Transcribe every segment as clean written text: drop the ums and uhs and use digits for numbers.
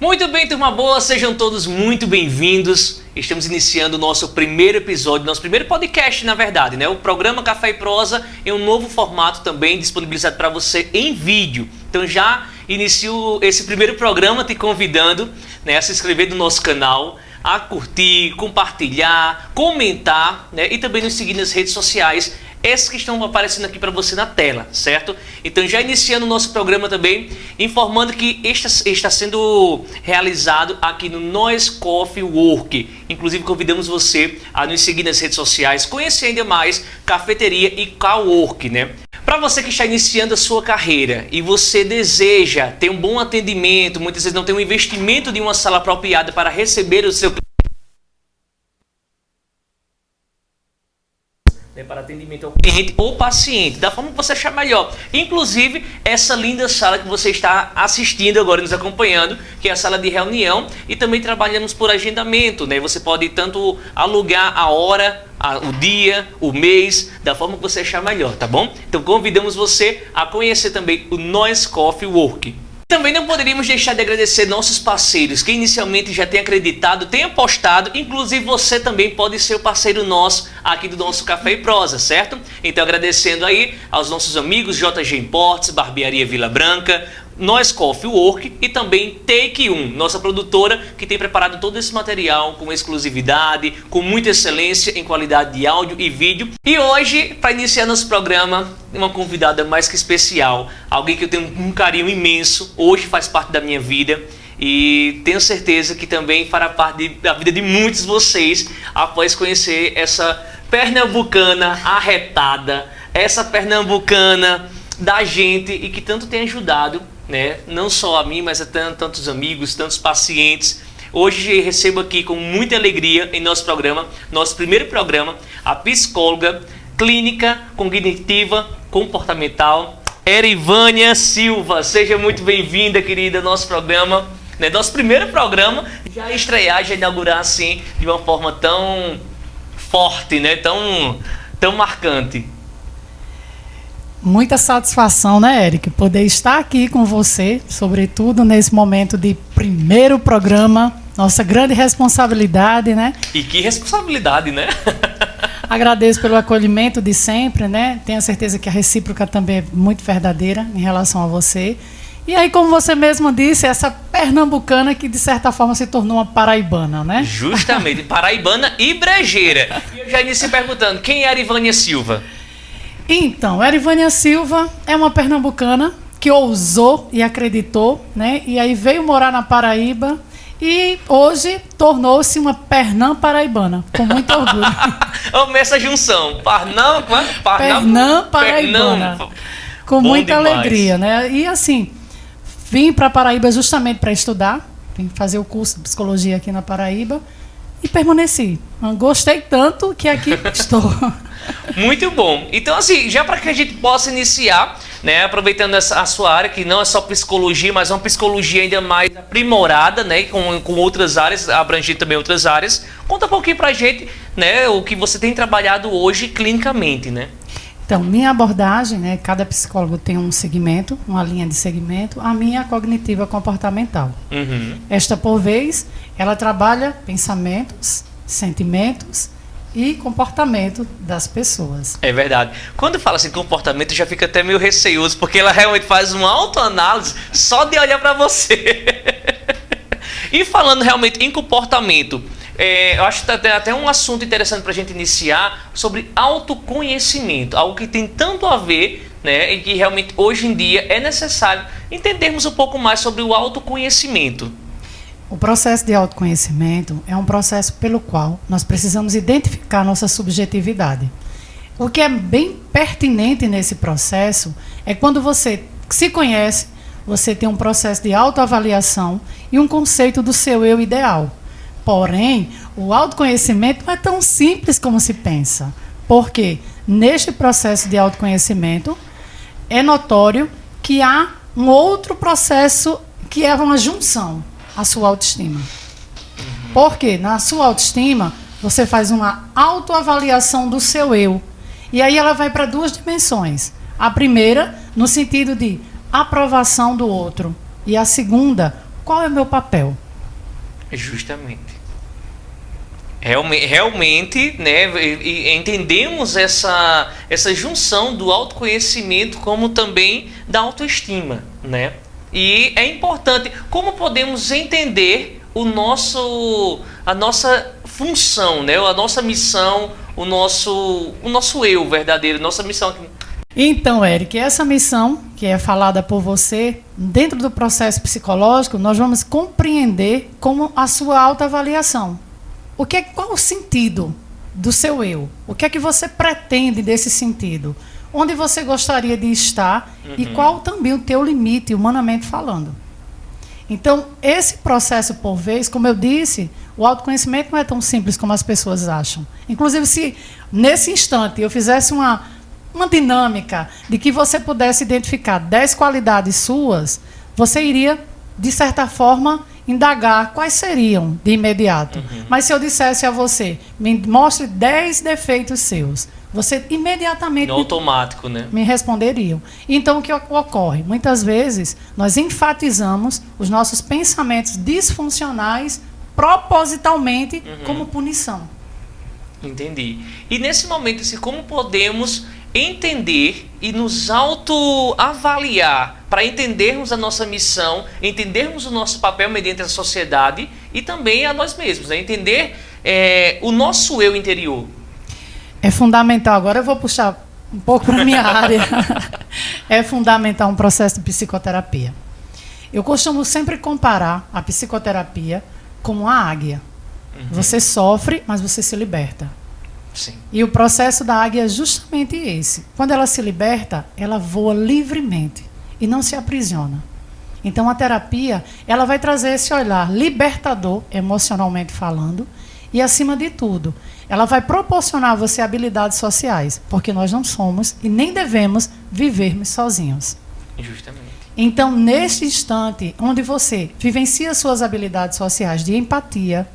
Muito bem, turma boa, sejam todos muito bem-vindos. Estamos iniciando o nosso primeiro episódio, nosso primeiro podcast, na verdade, né? O programa Café e Prosa em um novo formato também disponibilizado para você em vídeo. Então já inicio esse primeiro programa te convidando, né, a se inscrever no nosso canal, a curtir, compartilhar, comentar, né, e também nos seguir nas redes sociais, esses que estão aparecendo aqui para você na tela, certo? Então já iniciando o nosso programa também, informando que está sendo realizado aqui no Nós Coffee Work. Inclusive convidamos você a nos seguir nas redes sociais, conhecer ainda mais Cafeteria e Cowork, né? Para você que está iniciando a sua carreira e você deseja ter um bom atendimento, muitas vezes não tem um investimento de uma sala apropriada para receber o seu para atendimento ao cliente ou paciente, da forma que você achar melhor. Inclusive, essa linda sala que você está assistindo agora, nos acompanhando, que é a sala de reunião, e também trabalhamos por agendamento, né? Você pode tanto alugar a hora, o dia, o mês, da forma que você achar melhor, tá bom? Então convidamos você a conhecer também o Nós Coffee Work. Também não poderíamos deixar de agradecer nossos parceiros que inicialmente já têm acreditado, têm apostado, inclusive você também pode ser o parceiro nosso aqui do nosso Café e Prosa, certo? Então agradecendo aí aos nossos amigos JG Imports, Barbearia Vila Branca, Nós Coffee Work e também Take 1, nossa produtora que tem preparado todo esse material com exclusividade, com muita excelência em qualidade de áudio e vídeo. E hoje, para iniciar nosso programa, uma convidada mais que especial, alguém que eu tenho um carinho imenso, hoje faz parte da minha vida e tenho certeza que também fará parte da vida de muitos de vocês após conhecer essa pernambucana arretada, essa pernambucana da gente e que tanto tem ajudado, né? Não só a mim, mas a tantos amigos, tantos pacientes. Hoje recebo aqui com muita alegria em nosso programa, nosso primeiro programa, a psicóloga clínica cognitiva comportamental, Erivânia Silva. Seja muito bem-vinda, querida, ao nosso programa, né? Nosso primeiro programa, já estrear, já inaugurar assim, de uma forma tão forte, né? Tão marcante. Muita satisfação, né, Eric? Poder estar aqui com você, sobretudo nesse momento de primeiro programa, nossa grande responsabilidade, né? E que responsabilidade, né? Agradeço pelo acolhimento de sempre, né? Tenho certeza que a recíproca também é muito verdadeira em relação a você. E aí, como você mesmo disse, essa pernambucana que de certa forma se tornou uma paraibana, né? Justamente, paraibana e brejeira. E eu já iniciei perguntando, quem é a Erivânia Silva? Então, Erivânia Silva é uma pernambucana que ousou e acreditou, né? E aí veio morar na Paraíba e hoje tornou-se uma Pernam paraibana, com muito orgulho. Amo essa junção, Pernam paraibana, com muita alegria, né? E assim, vim para a Paraíba justamente para estudar, vim fazer o curso de psicologia aqui na Paraíba e permaneci. Gostei tanto que aqui estou. Muito bom. Então, assim, já para que a gente possa iniciar, né, aproveitando a sua área, que não é só psicologia, mas é uma psicologia ainda mais aprimorada, né, com outras áreas, abrangendo também outras áreas. Conta um pouquinho pra gente, né, o que você tem trabalhado hoje clinicamente, né? Então, minha abordagem, né, cada psicólogo tem um segmento, uma linha de segmento, a minha é a cognitiva comportamental. Uhum. Esta, por vez, ela trabalha pensamentos, sentimentos e comportamento das pessoas. É verdade. Quando fala assim comportamento, já fica até meio receoso, porque ela realmente faz uma autoanálise só de olhar para você. E falando realmente em comportamento, eu acho que tem até um assunto interessante para a gente iniciar sobre autoconhecimento, algo que tem tanto a ver, né, e que realmente hoje em dia é necessário entendermos um pouco mais sobre o autoconhecimento. O processo de autoconhecimento é um processo pelo qual nós precisamos identificar nossa subjetividade. O que é bem pertinente nesse processo é quando você se conhece, você tem um processo de autoavaliação e um conceito do seu eu ideal. Porém, o autoconhecimento não é tão simples como se pensa. Porque neste processo de autoconhecimento é notório que há um outro processo que é uma junção. A sua autoestima. Porque na sua autoestima você faz uma autoavaliação do seu eu. E aí ela vai para duas dimensões. A primeira, no sentido de aprovação do outro. E a segunda, qual é o meu papel? Justamente. Realmente, né, entendemos essa junção do autoconhecimento como também da autoestima, né? E é importante como podemos entender a nossa função, né? A nossa missão, o nosso eu verdadeiro, nossa missão. Então, Eric, essa missão que é falada por você, dentro do processo psicológico, nós vamos compreender como a sua autoavaliação. Qual o sentido do seu eu? O que é que você pretende desse sentido? Onde você gostaria de estar e qual também o teu limite, humanamente falando. Então, esse processo, por vez, como eu disse, o autoconhecimento não é tão simples como as pessoas acham. Inclusive, se nesse instante eu fizesse uma dinâmica de que você pudesse identificar 10 qualidades suas, você iria, de certa forma, indagar quais seriam de imediato. Mas se eu dissesse a você, me mostre 10 defeitos seus, você imediatamente no automático, né? Me responderiam. Então, o que ocorre? Muitas vezes, nós enfatizamos os nossos pensamentos disfuncionais propositalmente como punição. Entendi. E nesse momento, assim, como podemos entender e nos autoavaliar para entendermos a nossa missão, entendermos o nosso papel mediante a sociedade e também a nós mesmos, né? Entender o nosso eu interior. É fundamental. Agora eu vou puxar um pouco para a minha área. É fundamental um processo de psicoterapia. Eu costumo sempre comparar a psicoterapia como uma águia. Você sofre, mas você se liberta. Sim. E o processo da águia é justamente esse. Quando ela se liberta, ela voa livremente e não se aprisiona. Então a terapia, ela vai trazer esse olhar libertador, emocionalmente falando, e acima de tudo, ela vai proporcionar a você habilidades sociais, porque nós não somos e nem devemos vivermos sozinhos. Justamente. Então, neste instante, onde você vivencia suas habilidades sociais de empatia,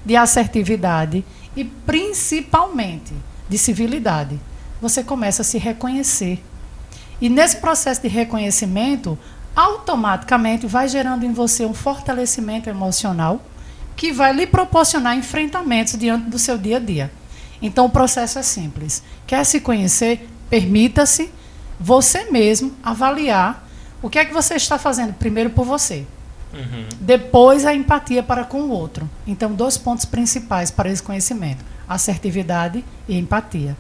de assertividade e principalmente de civilidade, você começa a se reconhecer. E nesse processo de reconhecimento, automaticamente vai gerando em você um fortalecimento emocional que vai lhe proporcionar enfrentamentos diante do seu dia a dia. Então o processo é simples. Quer se conhecer? Permita-se você mesmo avaliar o que é que você está fazendo primeiro por você. Depois a empatia para com o outro. Então, 2 pontos principais para esse conhecimento: assertividade e empatia.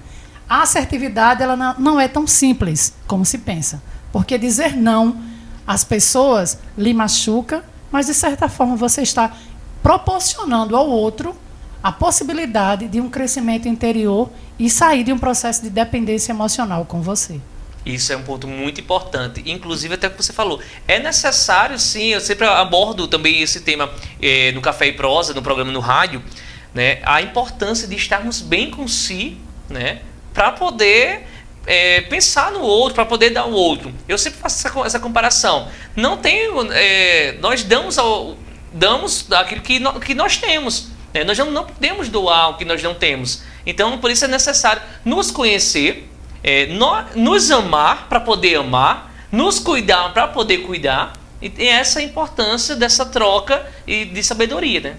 A assertividade ela não é tão simples como se pensa, porque dizer não às pessoas lhe machuca, mas de certa forma você está proporcionando ao outro a possibilidade de um crescimento interior e sair de um processo de dependência emocional com você. Isso é um ponto muito importante, inclusive até o que você falou. É necessário, sim, eu sempre abordo também esse tema no Café e Prosa, no programa no rádio, né, a importância de estarmos bem com si, né, para poder pensar no outro, para poder dar ao outro. Eu sempre faço essa comparação. Não tem, nós damos aquilo que nós temos, né? Nós não podemos doar o que nós não temos. Então, por isso é necessário nos conhecer, nos amar para poder amar, nos cuidar para poder cuidar, e essa é a importância dessa troca e de sabedoria, né?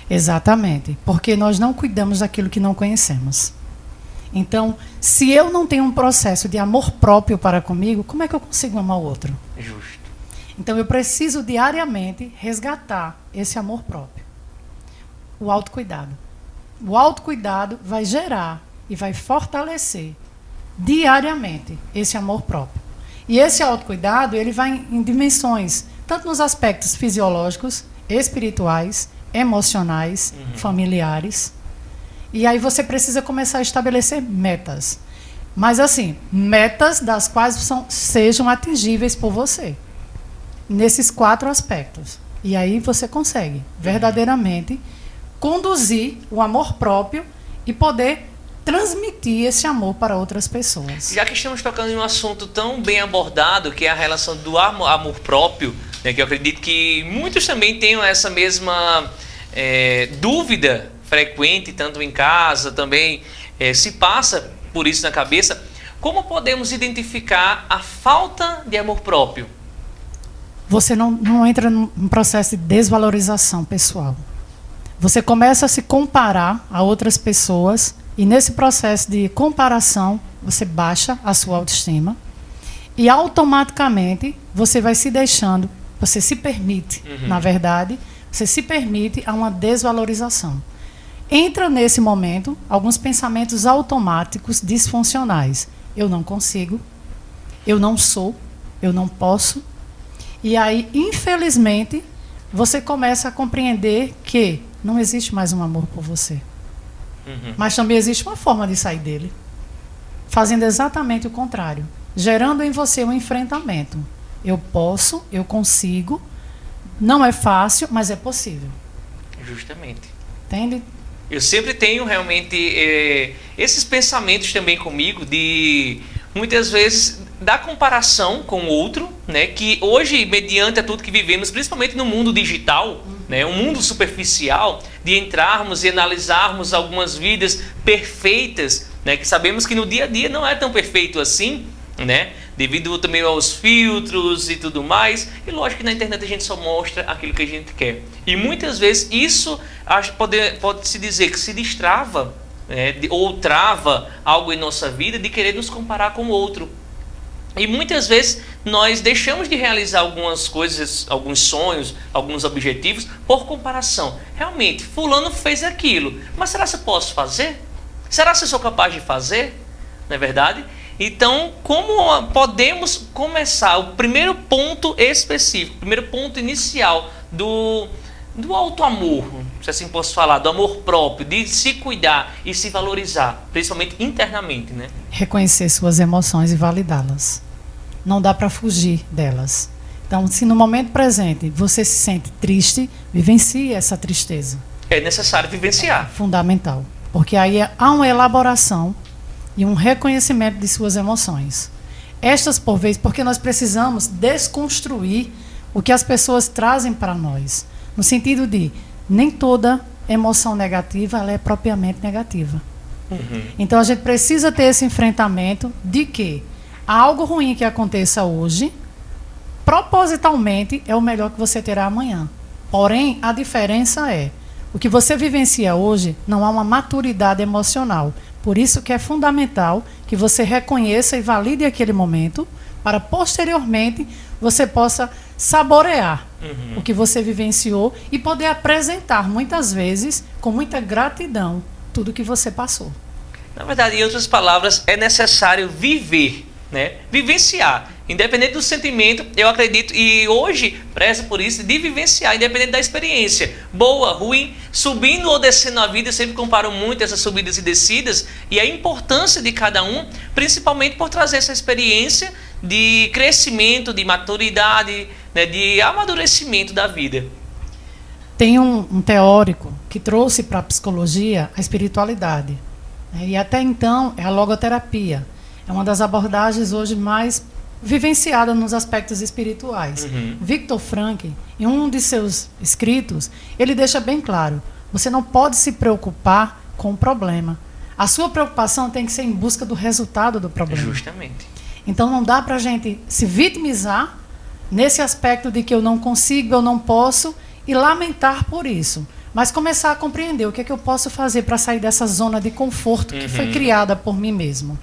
Exatamente, porque nós não cuidamos daquilo que não conhecemos. Então, se eu não tenho um processo de amor próprio para comigo, como é que eu consigo amar o outro? Justo. Então, eu preciso diariamente resgatar esse amor próprio. O autocuidado. O autocuidado vai gerar e vai fortalecer diariamente esse amor próprio. E esse autocuidado, ele vai em dimensões, tanto nos aspectos fisiológicos, espirituais, emocionais, familiares. E aí você precisa começar a estabelecer metas. Mas assim, metas das quais sejam atingíveis por você. Nesses 4 aspectos. E aí você consegue verdadeiramente conduzir o amor próprio e poder transmitir esse amor para outras pessoas. Já que estamos tocando em um assunto tão bem abordado, que é a relação do amor próprio, né, que eu acredito que muitos também tenham essa mesma dúvida frequente, tanto em casa, também se passa por isso na cabeça. Como podemos identificar a falta de amor próprio? você não entra num processo de desvalorização pessoal. Você começa a se comparar a outras pessoas e nesse processo de comparação você baixa a sua autoestima e automaticamente você vai se deixando, você se permite, na verdade, você se permite a uma desvalorização. Entra nesse momento alguns pensamentos automáticos disfuncionais. Eu não consigo, eu não sou, eu não posso. E aí, infelizmente, você começa a compreender que não existe mais um amor por você. Mas também existe uma forma de sair dele, fazendo exatamente o contrário, gerando em você um enfrentamento. Eu posso, eu consigo, não é fácil, mas é possível. Justamente. Entende? Eu sempre tenho realmente esses pensamentos também comigo de, muitas vezes, da comparação com o outro, né? Que hoje, mediante a tudo que vivemos, principalmente no mundo digital, né? Um mundo superficial, de entrarmos e analisarmos algumas vidas perfeitas, né? Que sabemos que no dia a dia não é tão perfeito assim, né? Devido também aos filtros e tudo mais. E lógico que na internet a gente só mostra aquilo que a gente quer. E muitas vezes isso pode-se dizer que se destrava, né, ou trava algo em nossa vida de querer nos comparar com o outro. E muitas vezes nós deixamos de realizar algumas coisas, alguns sonhos, alguns objetivos por comparação. Realmente, fulano fez aquilo, mas será que eu posso fazer? Será que eu sou capaz de fazer? Não é verdade? Então, como podemos começar? O primeiro ponto específico, o primeiro ponto inicial do auto-amor, se assim posso falar, do amor próprio, de se cuidar e se valorizar, principalmente internamente, né? Reconhecer suas emoções e validá-las. Não dá para fugir delas. Então, se no momento presente você se sente triste, vivencie essa tristeza. É necessário vivenciar. É fundamental. Porque aí há uma elaboração e um reconhecimento de suas emoções. Estas, por vezes, porque nós precisamos desconstruir o que as pessoas trazem para nós. No sentido de, nem toda emoção negativa ela é propriamente negativa. Então, a gente precisa ter esse enfrentamento de que algo ruim que aconteça hoje, propositalmente, é o melhor que você terá amanhã. Porém, a diferença é, o que você vivencia hoje não há uma maturidade emocional. Por isso que é fundamental que você reconheça e valide aquele momento para, posteriormente, você possa saborear o que você vivenciou e poder apresentar, muitas vezes, com muita gratidão, tudo que você passou. Na verdade, em outras palavras, é necessário viver, né? Vivenciar. Independente do sentimento, eu acredito, e hoje prezo por isso, de vivenciar, independente da experiência, boa, ruim, subindo ou descendo a vida. Eu sempre comparo muito essas subidas e descidas e a importância de cada um, principalmente por trazer essa experiência de crescimento, de maturidade, né, de amadurecimento da vida. Tem um teórico que trouxe para a psicologia a espiritualidade, né, e até então é a logoterapia. É uma das abordagens hoje mais vivenciada nos aspectos espirituais. Viktor Frankl, em um de seus escritos, ele deixa bem claro, você não pode se preocupar com o problema. A sua preocupação tem que ser em busca do resultado do problema. Justamente. Então não dá para a gente se vitimizar nesse aspecto de que eu não consigo, eu não posso, e lamentar por isso. Mas começar a compreender o que é que eu posso fazer para sair dessa zona de conforto que foi criada por mim mesmo.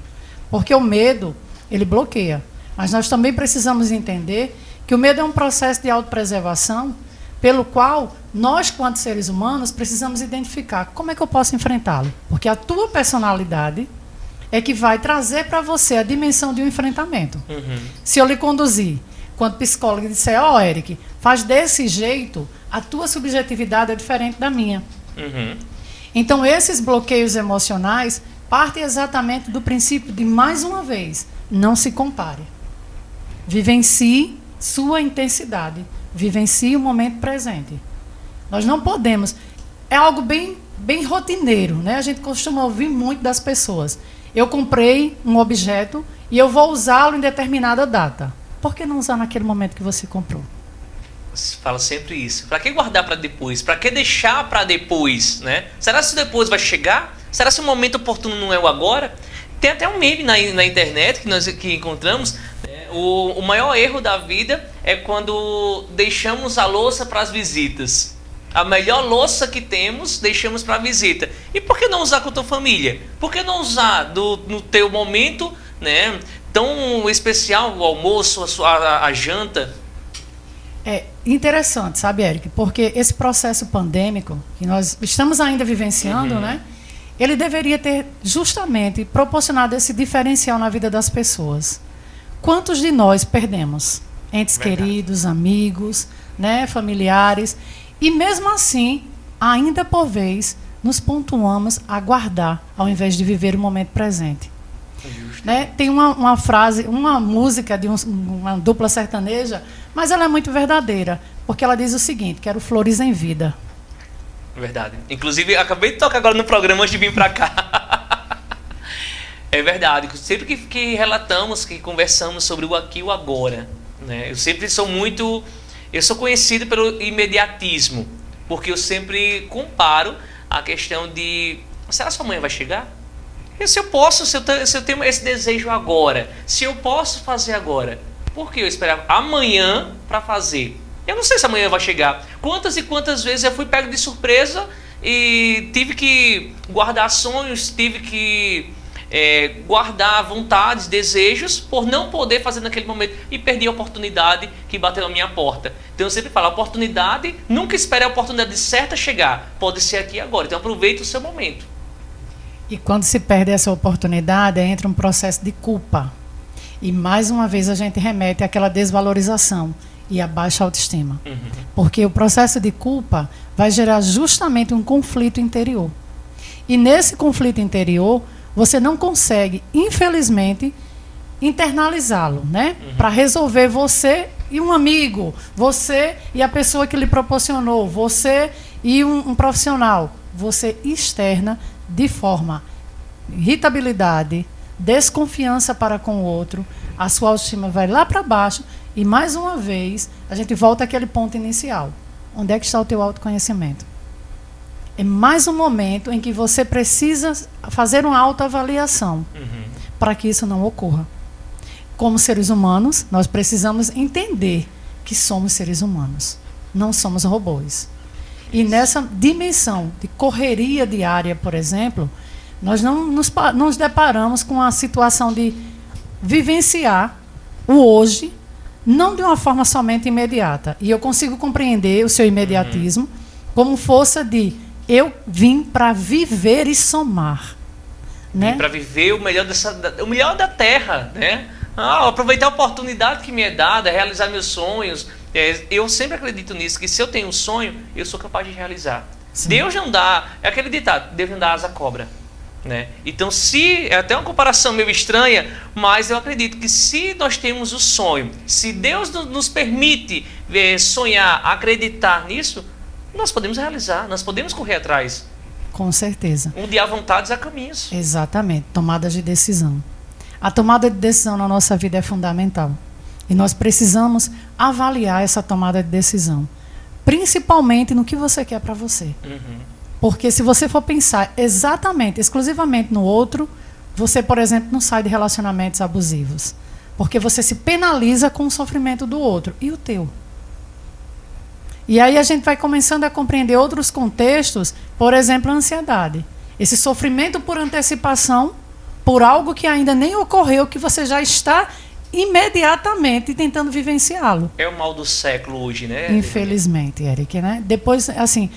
Porque o medo, ele bloqueia. Mas nós também precisamos entender que o medo é um processo de autopreservação pelo qual nós, quanto seres humanos, precisamos identificar como é que eu posso enfrentá-lo. Porque a tua personalidade é que vai trazer para você a dimensão de um enfrentamento. Se eu lhe conduzir, quanto psicólogo, e disser, Eric, faz desse jeito, a tua subjetividade é diferente da minha. Então, esses bloqueios emocionais partem exatamente do princípio de, mais uma vez, não se compare. Vivencie sua intensidade. Vivencie o momento presente. Nós não podemos... É algo bem rotineiro, né? A gente costuma ouvir muito das pessoas. Eu comprei um objeto e eu vou usá-lo em determinada data. Por que não usar naquele momento que você comprou? Você fala sempre isso. Para que guardar para depois? Para que deixar para depois, né? Será que depois vai chegar? Será que o momento oportuno não é o agora? Tem até um meme na internet que nós encontramos, né? o maior erro da vida é quando deixamos a louça para as visitas. A melhor louça que temos, deixamos para a visita. E por que não usar com a tua família? Por que não usar no teu momento, né, tão especial, o almoço, a janta? É interessante, sabe, Eric? Porque esse processo pandêmico que nós estamos ainda vivenciando, né? Ele deveria ter justamente proporcionado esse diferencial na vida das pessoas. Quantos de nós perdemos entes queridos, amigos, né, familiares, e mesmo assim, ainda por vez, nos pontuamos a guardar, ao invés de viver o momento presente. Né? Tem uma frase, uma música de uma dupla sertaneja, mas ela é muito verdadeira, porque ela diz o seguinte: quero flores em vida. Verdade. Inclusive, acabei de tocar agora no programa antes de vir para cá. É verdade. Sempre que relatamos, que conversamos sobre o aqui e o agora, né? Eu sempre sou muito... Eu sou conhecido pelo imediatismo, porque eu sempre comparo a questão de... Será que sua mãe vai chegar? E se eu posso, se eu tenho esse desejo agora, se eu posso fazer agora, por que eu esperar amanhã para fazer? Eu não sei se amanhã vai chegar. Quantas e quantas vezes eu fui pego de surpresa e tive que guardar sonhos, tive que guardar vontades, desejos, por não poder fazer naquele momento e perdi a oportunidade que bateu na minha porta. Então eu sempre falo, a oportunidade, nunca espere a oportunidade certa chegar. Pode ser aqui agora, então aproveite o seu momento. E quando se perde essa oportunidade, entra um processo de culpa. E mais uma vez a gente remete àquela desvalorização e à baixa autoestima. Porque o processo de culpa vai gerar justamente um conflito interior. E nesse conflito interior, você não consegue, infelizmente, internalizá-lo, né? Para resolver você e um amigo, você e a pessoa que lhe proporcionou, você e um profissional. Você externa de forma irritabilidade, desconfiança para com o outro, a sua autoestima vai lá para baixo e, mais uma vez, a gente volta àquele ponto inicial. Onde é que está o teu autoconhecimento? É mais um momento em que você precisa fazer uma autoavaliação para que isso não ocorra. Como seres humanos, nós precisamos entender que somos seres humanos, não somos robôs. E nessa dimensão de correria diária, por exemplo, nós não nos deparamos com a situação de vivenciar o hoje, não de uma forma somente imediata. E eu consigo compreender o seu imediatismo como força de eu vim para viver e somar. Né? Para viver o melhor da terra, né? Aproveitar a oportunidade que me é dada, realizar meus sonhos. Eu sempre acredito nisso, que se eu tenho um sonho, eu sou capaz de realizar. Sim. Deus não dá, é aquele ditado, Deus não dá asa à cobra. Né? Então, é até uma comparação meio estranha, mas eu acredito que se nós temos o sonho, se Deus nos permite sonhar, acreditar nisso, nós podemos realizar, nós podemos correr atrás. Com certeza. Onde há vontades, há caminhos. Exatamente, tomadas de decisão. A tomada de decisão na nossa vida é fundamental. E nós precisamos avaliar essa tomada de decisão. Principalmente no que você quer para você. Porque se você for pensar exatamente, exclusivamente no outro, você, por exemplo, não sai de relacionamentos abusivos. Porque você se penaliza com o sofrimento do outro. E o teu? E aí a gente vai começando a compreender outros contextos, por exemplo, a ansiedade. Esse sofrimento por antecipação, por algo que ainda nem ocorreu, que você já está imediatamente tentando vivenciá-lo. É o mal do século hoje, né? Infelizmente, Eric, né? Depois, assim,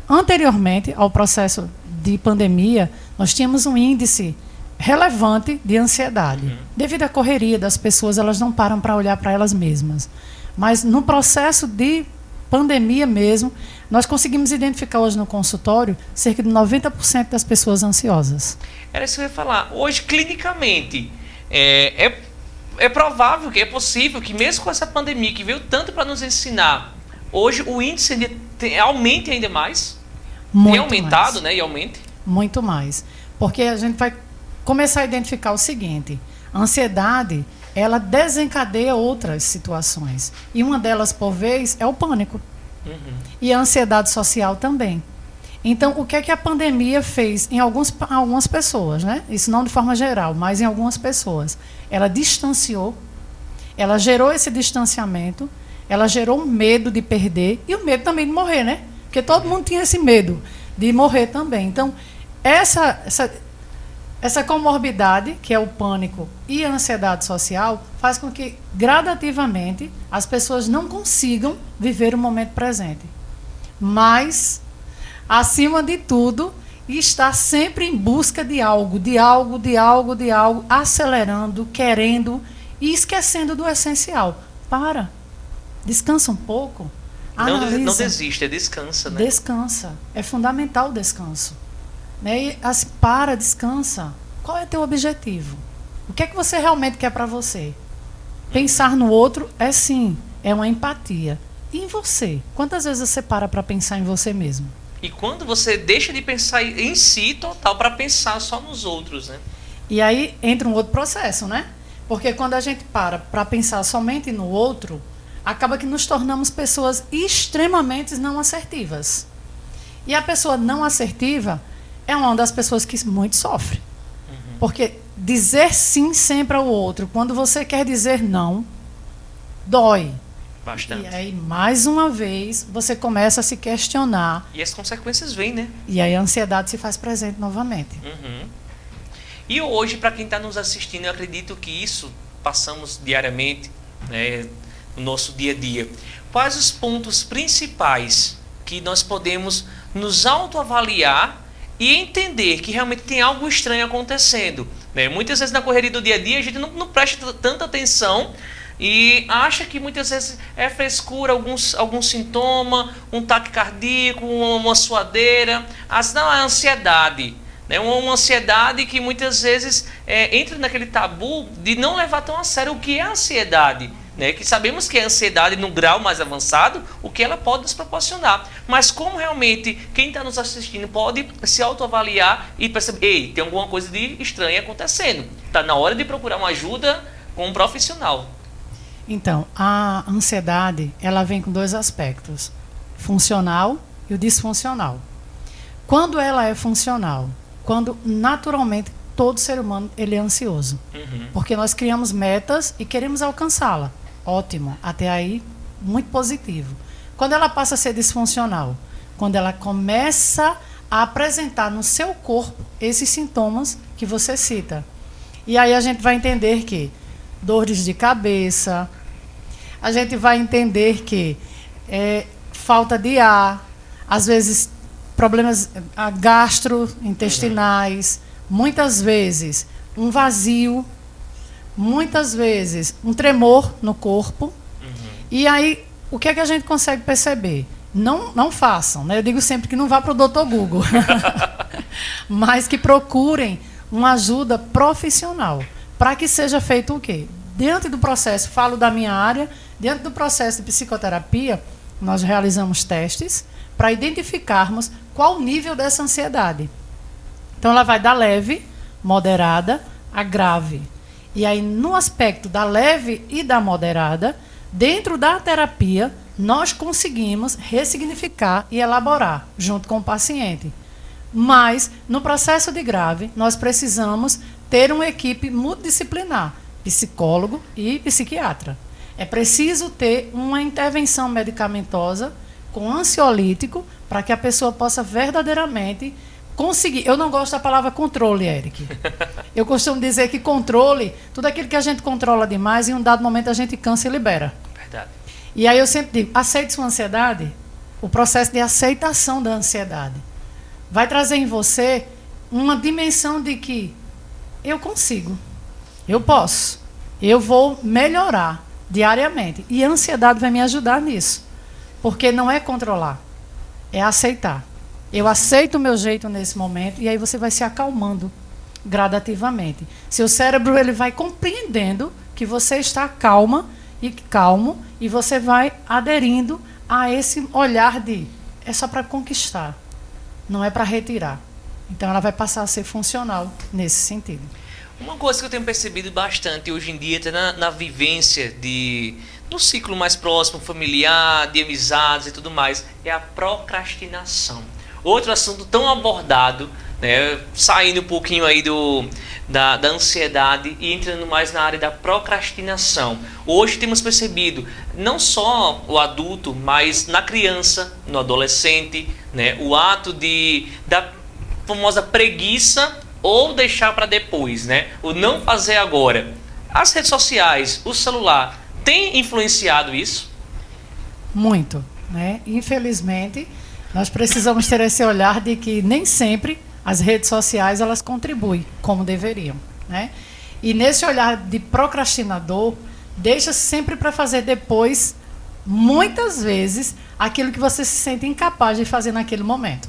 anteriormente ao processo de pandemia, nós tínhamos um índice relevante de ansiedade. Devido à correria das pessoas, elas não param para olhar para elas mesmas. Mas no processo de pandemia mesmo, nós conseguimos identificar hoje no consultório cerca de 90% das pessoas ansiosas. Era isso que eu ia falar. Hoje, clinicamente, é provável que é possível que mesmo com essa pandemia que veio tanto para nos ensinar, hoje o índice aumente ainda mais? Muito tem aumentado, mais. Né? E aumente? Muito mais. Porque a gente vai começar a identificar o seguinte: a ansiedade, ela desencadeia outras situações. E uma delas, por vez, é o pânico. E a ansiedade social também. Então, o que é que a pandemia fez em algumas pessoas, né? Isso não de forma geral, mas em algumas pessoas. Ela distanciou, ela gerou esse distanciamento, ela gerou um medo de perder e o medo também de morrer, né? Porque todo mundo tinha esse medo de morrer também. Então, essa comorbidade, que é o pânico e a ansiedade social, faz com que, gradativamente, as pessoas não consigam viver o momento presente. Mas, acima de tudo, está sempre em busca de algo, acelerando, querendo e esquecendo do essencial. Para, descansa um pouco, analisa. Não desista, descansa, né? Descansa, é fundamental o descanso. Né? E, assim, para, descansa. Qual é o teu objetivo? O que é que você realmente quer para você? Pensar no outro é uma empatia. E em você? Quantas vezes você para pensar em você mesmo? E quando você deixa de pensar em si total para pensar só nos outros, né? E aí entra um outro processo, né? Porque quando a gente para pensar somente no outro, acaba que nos tornamos pessoas extremamente não assertivas. E a pessoa não assertiva é uma das pessoas que muito sofre. Porque dizer sim sempre ao outro, quando você quer dizer não, dói. Bastante. E aí, mais uma vez, você começa a se questionar. E as consequências vêm, né? E aí a ansiedade se faz presente novamente. E hoje, para quem está nos assistindo, eu acredito que isso passamos diariamente, né, no nosso dia a dia. Quais os pontos principais que nós podemos nos autoavaliar e entender que realmente tem algo estranho acontecendo, né? Muitas vezes na correria do dia a dia a gente não presta tanta atenção e acha que muitas vezes é frescura, algum sintoma, um taque cardíaco, uma suadeira, não, é ansiedade. Né? Uma ansiedade que muitas vezes entra naquele tabu de não levar tão a sério o que é a ansiedade. Né, que sabemos que a ansiedade no grau mais avançado, o que ela pode nos proporcionar. Mas como realmente quem está nos assistindo pode se autoavaliar e perceber, ei, tem alguma coisa de estranha acontecendo. Está na hora de procurar uma ajuda com um profissional. Então, a ansiedade, ela vem com dois aspectos, funcional e o disfuncional. Quando ela é funcional, quando naturalmente todo ser humano ele é ansioso, porque nós criamos metas e queremos alcançá-la. Ótimo, até aí, muito positivo. Quando ela passa a ser disfuncional, quando ela começa a apresentar no seu corpo esses sintomas que você cita. E aí a gente vai entender que dores de cabeça, a gente vai entender que falta de ar, às vezes problemas gastrointestinais, muitas vezes um vazio, muitas vezes um tremor no corpo. E aí, o que é que a gente consegue perceber? Não façam, né? Eu digo sempre que não vá para o Dr. Google, mas que procurem uma ajuda profissional, para que seja feito o quê? Diante do processo, falo da minha área, diante do processo de psicoterapia, nós realizamos testes para identificarmos qual o nível dessa ansiedade. Então, ela vai da leve, moderada, a grave. E aí, no aspecto da leve e da moderada, dentro da terapia, nós conseguimos ressignificar e elaborar, junto com o paciente. Mas, no processo de grave, nós precisamos ter uma equipe multidisciplinar, psicólogo e psiquiatra. É preciso ter uma intervenção medicamentosa com ansiolítico para que a pessoa possa verdadeiramente conseguir. Eu não gosto da palavra controle, Eric. Eu costumo dizer que controle, tudo aquilo que a gente controla demais, em um dado momento a gente cansa e libera. Verdade. E aí eu sempre digo, aceite sua ansiedade, o processo de aceitação da ansiedade vai trazer em você uma dimensão de que eu consigo, eu posso, eu vou melhorar diariamente. E a ansiedade vai me ajudar nisso. Porque não é controlar, é aceitar. Eu aceito o meu jeito nesse momento e aí você vai se acalmando gradativamente. Seu cérebro ele vai compreendendo que você está calmo e você vai aderindo a esse olhar de é só para conquistar, não é para retirar. Então ela vai passar a ser funcional nesse sentido. Uma coisa que eu tenho percebido bastante hoje em dia, até na vivência no ciclo mais próximo, familiar, de amizades e tudo mais, é a procrastinação. Outro assunto tão abordado, né, saindo um pouquinho aí da ansiedade e entrando mais na área da procrastinação. Hoje temos percebido não só o adulto, mas na criança, no adolescente, né, o ato da famosa preguiça ou deixar para depois, né, o não fazer agora. As redes sociais, o celular, tem influenciado isso? Muito, né? Infelizmente, nós precisamos ter esse olhar de que nem sempre as redes sociais elas contribuem como deveriam, né? E nesse olhar de procrastinador, deixa sempre para fazer depois, muitas vezes, aquilo que você se sente incapaz de fazer naquele momento.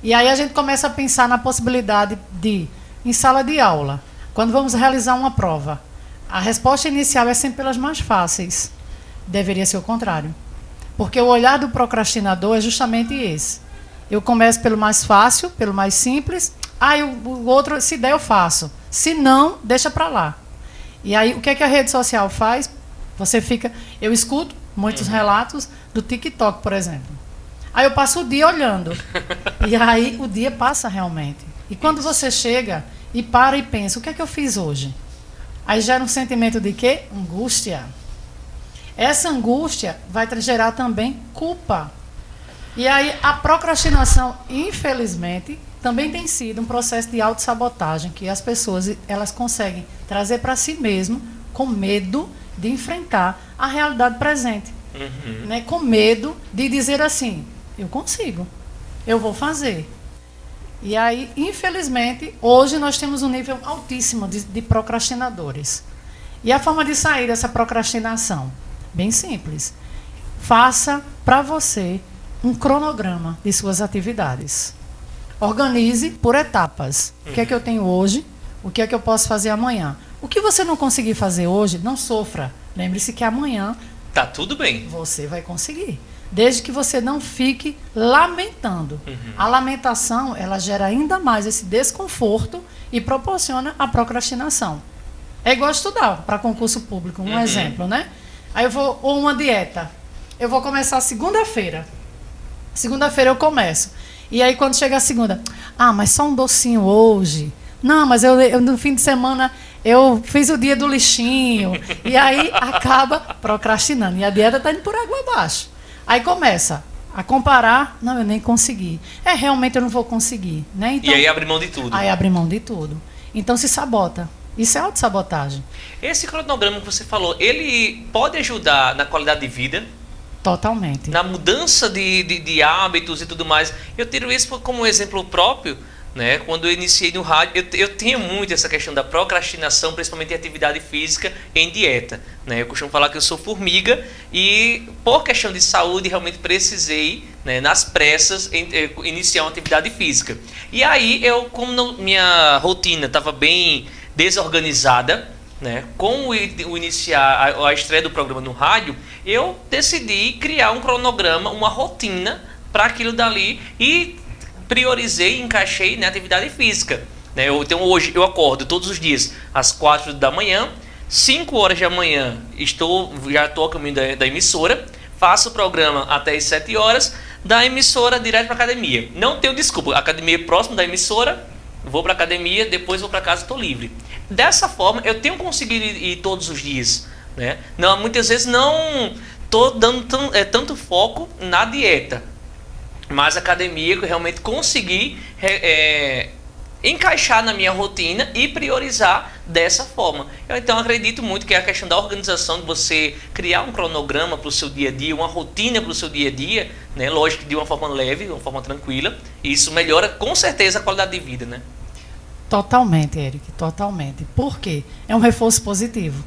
E aí a gente começa a pensar na possibilidade de, em sala de aula, quando vamos realizar uma prova, a resposta inicial é sempre pelas mais fáceis. Deveria ser o contrário. Porque o olhar do procrastinador é justamente esse. Eu começo pelo mais fácil, pelo mais simples. O outro, se der, eu faço. Se não, deixa para lá. E aí, o que é que a rede social faz? Eu escuto muitos relatos do TikTok, por exemplo. Aí eu passo o dia olhando. E aí o dia passa realmente. E quando você chega e para e pensa, o que é que eu fiz hoje? Aí gera um sentimento de quê? Angústia. Essa angústia vai gerar também culpa. E aí a procrastinação, infelizmente, também tem sido um processo de autossabotagem que as pessoas elas conseguem trazer para si mesmo com medo de enfrentar a realidade presente. Né? Com medo de dizer assim, eu consigo, eu vou fazer. E aí, infelizmente, hoje nós temos um nível altíssimo de procrastinadores. E a forma de sair dessa procrastinação? Bem simples. Faça para você um cronograma de suas atividades. Organize por etapas. O que é que eu tenho hoje? O que é que eu posso fazer amanhã? O que você não conseguir fazer hoje, não sofra. Lembre-se que amanhã tá tudo bem. Você vai conseguir. Desde que você não fique lamentando. A lamentação, ela gera ainda mais esse desconforto e proporciona a procrastinação. É igual estudar para concurso público, um exemplo, né? Aí ou uma dieta. Eu vou começar segunda-feira. Segunda-feira eu começo. E aí quando chega a segunda, mas só um docinho hoje. Não, mas eu no fim de semana eu fiz o dia do lixinho. E aí acaba procrastinando. E a dieta está indo por água abaixo. Aí começa a comparar, não, eu nem consegui. Realmente eu não vou conseguir. Né? Então, e aí abre mão de tudo. Aí abre mão de tudo. Então se sabota. Isso é autossabotagem. Esse cronograma que você falou, ele pode ajudar na qualidade de vida? Totalmente. Na mudança de hábitos e tudo mais. Eu tiro isso como exemplo próprio, né? Quando eu iniciei no rádio, eu tinha muito essa questão da procrastinação, principalmente em atividade física e em dieta. Né? Eu costumo falar que eu sou formiga e, por questão de saúde, realmente precisei, né, nas pressas, iniciar uma atividade física. E aí, minha rotina estava bem desorganizada, né, com a estreia do programa no rádio, eu decidi criar um cronograma, uma rotina para aquilo dali e priorizei e encaixei na atividade física. Né? Então hoje eu acordo todos os dias às 4 da manhã, 5 horas da manhã já estou a caminho da emissora, faço o programa até as 7 horas, da emissora direto para a academia. Não tenho desculpa, a academia é próximo da emissora, vou para a academia, depois vou para casa, estou livre. Dessa forma, eu tenho conseguido ir todos os dias. Né? Não, muitas vezes não estou dando tanto foco na dieta, mas a academia que eu realmente consegui encaixar na minha rotina e priorizar dessa forma. Eu então acredito muito que é a questão da organização, de você criar um cronograma para o seu dia a dia, uma rotina para o seu dia a dia, né? Lógico que de uma forma leve, de uma forma tranquila, e isso melhora com certeza a qualidade de vida, né? Totalmente, Eric, totalmente. Por quê? É um reforço positivo.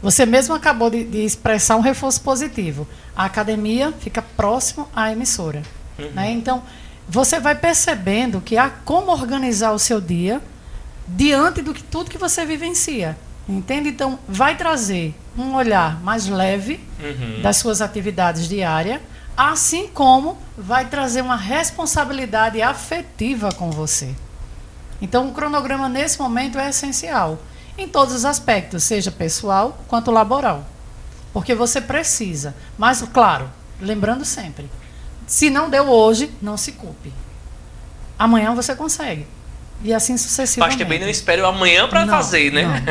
Você mesmo acabou de expressar um reforço positivo. A academia fica próximo à emissora. Né? Então, você vai percebendo que há como organizar o seu dia diante do que tudo que você vivencia. Entende? Então, vai trazer um olhar mais leve das suas atividades diárias, assim como vai trazer uma responsabilidade afetiva com você. Então, o cronograma, nesse momento, é essencial. Em todos os aspectos, seja pessoal quanto laboral. Porque você precisa. Mas, claro, lembrando sempre, se não deu hoje, não se culpe. amanhã você consegue. E assim sucessivamente. Mas também não espere o amanhã para fazer, né?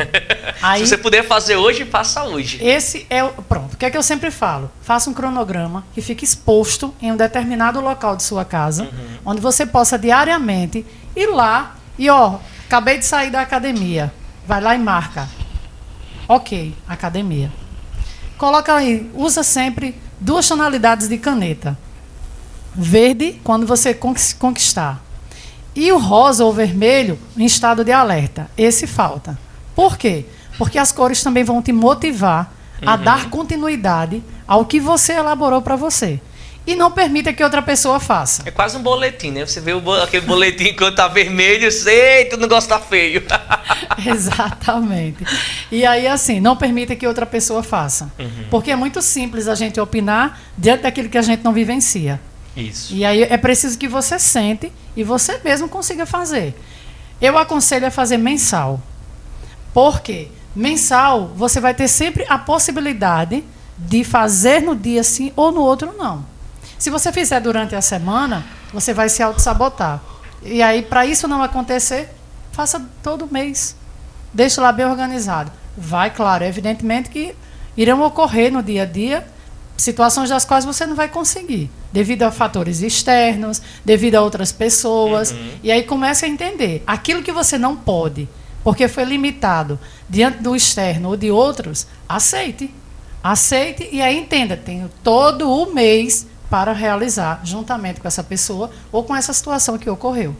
Aí, se você puder fazer hoje, faça hoje. Esse é o... Pronto, o que é que eu sempre falo? Faça um cronograma que fique exposto em um determinado local de sua casa, onde você possa diariamente ir lá e, acabei de sair da academia. Vai lá e marca. Ok, academia. Coloca aí, usa sempre 2 tonalidades de caneta. Verde, quando você conquistar. E o rosa ou vermelho em estado de alerta. Esse falta. Por quê? Porque as cores também vão te motivar a dar continuidade ao que você elaborou para você. E não permita que outra pessoa faça. É quase um boletim, né? Você vê aquele boletim quando tá vermelho, sei, tu não gosta feio. Exatamente. E aí, assim, não permita que outra pessoa faça. Porque é muito simples a gente opinar diante daquilo que a gente não vivencia. Isso. E aí é preciso que você sente e você mesmo consiga fazer. Eu aconselho a fazer mensal. Por quê? Mensal, você vai ter sempre a possibilidade de fazer no dia sim ou no outro não. Se você fizer durante a semana, você vai se auto-sabotar. E aí, para isso não acontecer, faça todo mês. Deixe lá bem organizado. Vai, claro, evidentemente que irão ocorrer no dia a dia situações das quais você não vai conseguir, devido a fatores externos, devido a outras pessoas. E aí comece a entender aquilo que você não pode, porque foi limitado diante do externo ou de outros, aceite. Aceite e aí entenda, tenho todo o mês para realizar, juntamente com essa pessoa ou com essa situação que ocorreu.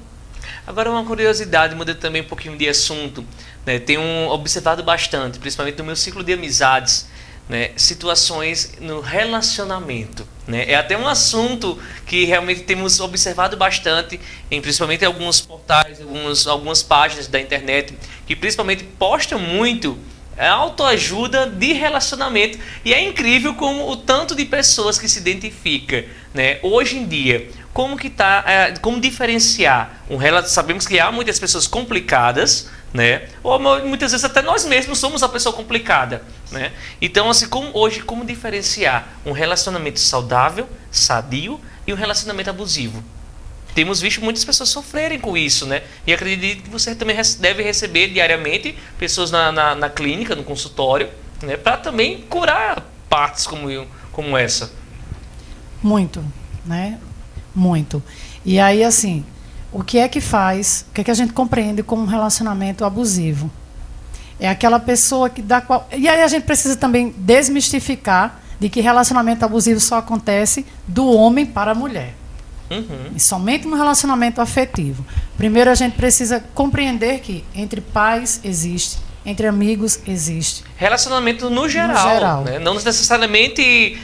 Agora, uma curiosidade, mudando também um pouquinho de assunto, né? Tenho observado bastante, principalmente no meu ciclo de amizades, né, situações no relacionamento, né? É até um assunto que realmente temos observado bastante, principalmente em alguns portais, algumas páginas da internet, que principalmente postam muito autoajuda de relacionamento. E é incrível como o tanto de pessoas que se identifica, né? Hoje em dia, como diferenciar um relacionamento? Sabemos que há muitas pessoas complicadas, né? Ou muitas vezes até nós mesmos somos a pessoa complicada, né? Então, assim, como diferenciar um relacionamento saudável, sadio e um relacionamento abusivo? Temos visto muitas pessoas sofrerem com isso, né? E acredito que você também deve receber diariamente pessoas na clínica, no consultório, né? Para também curar partes como essa. Muito, né? Muito. E aí, assim, o que é que a gente compreende como um relacionamento abusivo? É aquela pessoa da qual... E aí a gente precisa também desmistificar de que relacionamento abusivo só acontece do homem para a mulher. E somente no relacionamento afetivo. Primeiro a gente precisa compreender que entre pais existe, entre amigos existe. Relacionamento no geral. Né? Não necessariamente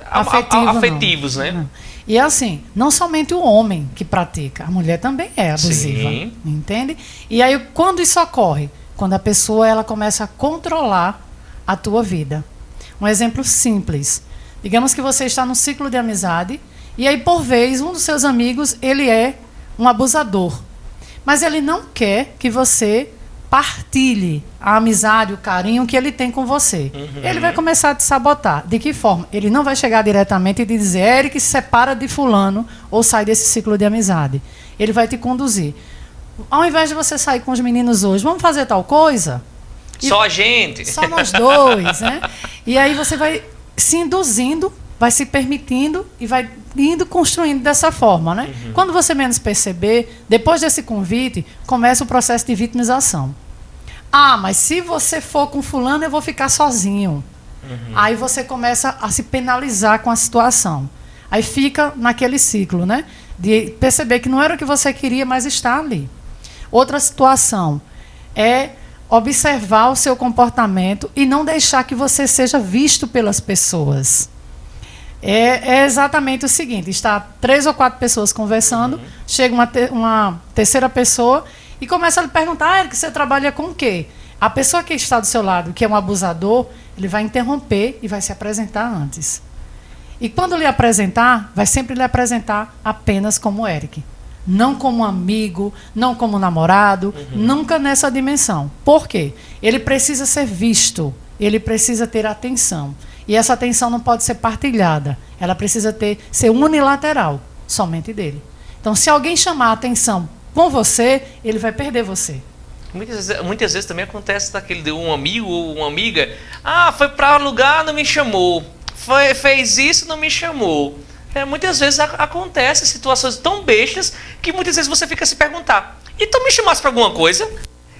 afetivos, né? Não. E assim, não somente o homem que pratica, a mulher também é abusiva. Sim. Entende? E aí, quando isso ocorre? Quando a pessoa ela começa a controlar a tua vida. Um exemplo simples. Digamos que você está num ciclo de amizade e aí, por vez, um dos seus amigos, ele é um abusador. Mas ele não quer que você partilhe a amizade, o carinho que ele tem com você. Ele vai começar a te sabotar. De que forma? Ele não vai chegar diretamente e dizer, Eric, se separa de fulano ou sai desse ciclo de amizade. Ele vai te conduzir. Ao invés de você sair com os meninos hoje, vamos fazer tal coisa? Só a gente. Só nós dois, né? E aí você vai se induzindo, vai se permitindo e vai indo construindo dessa forma, né? Quando você menos perceber, depois desse convite, começa o processo de vitimização. Ah, mas se você for com fulano, eu vou ficar sozinho. Aí você começa a se penalizar com a situação. Aí fica naquele ciclo, né? De perceber que não era o que você queria, mas está ali. Outra situação é observar o seu comportamento e não deixar que você seja visto pelas pessoas. É exatamente o seguinte, está 3 ou 4 pessoas conversando, chega uma terceira pessoa e começa a lhe perguntar, Eric, você trabalha com o quê? A pessoa que está do seu lado, que é um abusador, ele vai interromper e vai se apresentar antes. E quando lhe apresentar, vai sempre lhe apresentar apenas como Eric. Não como amigo, não como namorado, nunca nessa dimensão. Por quê? Ele precisa ser visto, ele precisa ter atenção. E essa atenção não pode ser partilhada. Ela precisa ser unilateral, somente dele. Então, se alguém chamar a atenção com você, ele vai perder você. Muitas vezes também acontece daquele de um amigo ou uma amiga, foi para lugar, não me chamou, fez isso, não me chamou. Muitas vezes acontecem situações tão bestas que muitas vezes você fica a se perguntar, e tu me chamasse para alguma coisa?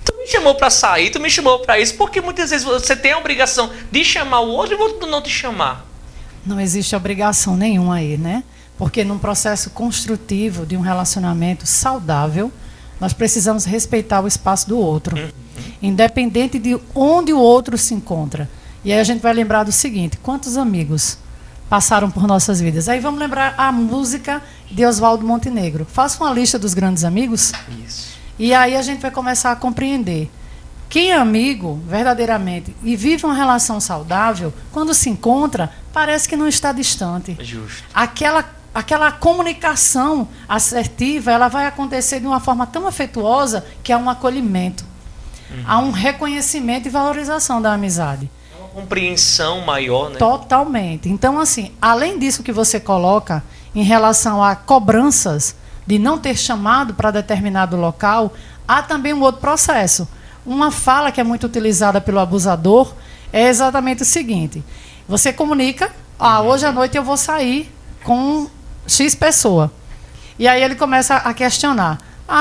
Tu me chamou para sair, tu me chamou para isso, porque muitas vezes você tem a obrigação de chamar o outro e o outro não te chamar. Não existe obrigação nenhuma aí, né? Porque num processo construtivo de um relacionamento saudável, nós precisamos respeitar o espaço do outro, independente de onde o outro se encontra. E aí a gente vai lembrar do seguinte: quantos amigos passaram por nossas vidas? Aí vamos lembrar a música de Oswaldo Montenegro. Faça uma lista dos grandes amigos. Isso. E aí a gente vai começar a compreender. Quem é amigo, verdadeiramente, e vive uma relação saudável, quando se encontra, parece que não está distante. Justo. Aquela comunicação assertiva, ela vai acontecer de uma forma tão afetuosa que há um acolhimento. Há um reconhecimento e valorização da amizade. É uma compreensão maior, né? Totalmente. Então, assim, além disso que você coloca em relação a cobranças de não ter chamado para determinado local, há também um outro processo. Uma fala que é muito utilizada pelo abusador é exatamente o seguinte: você comunica, hoje à noite eu vou sair com X pessoa. E aí ele começa a questionar: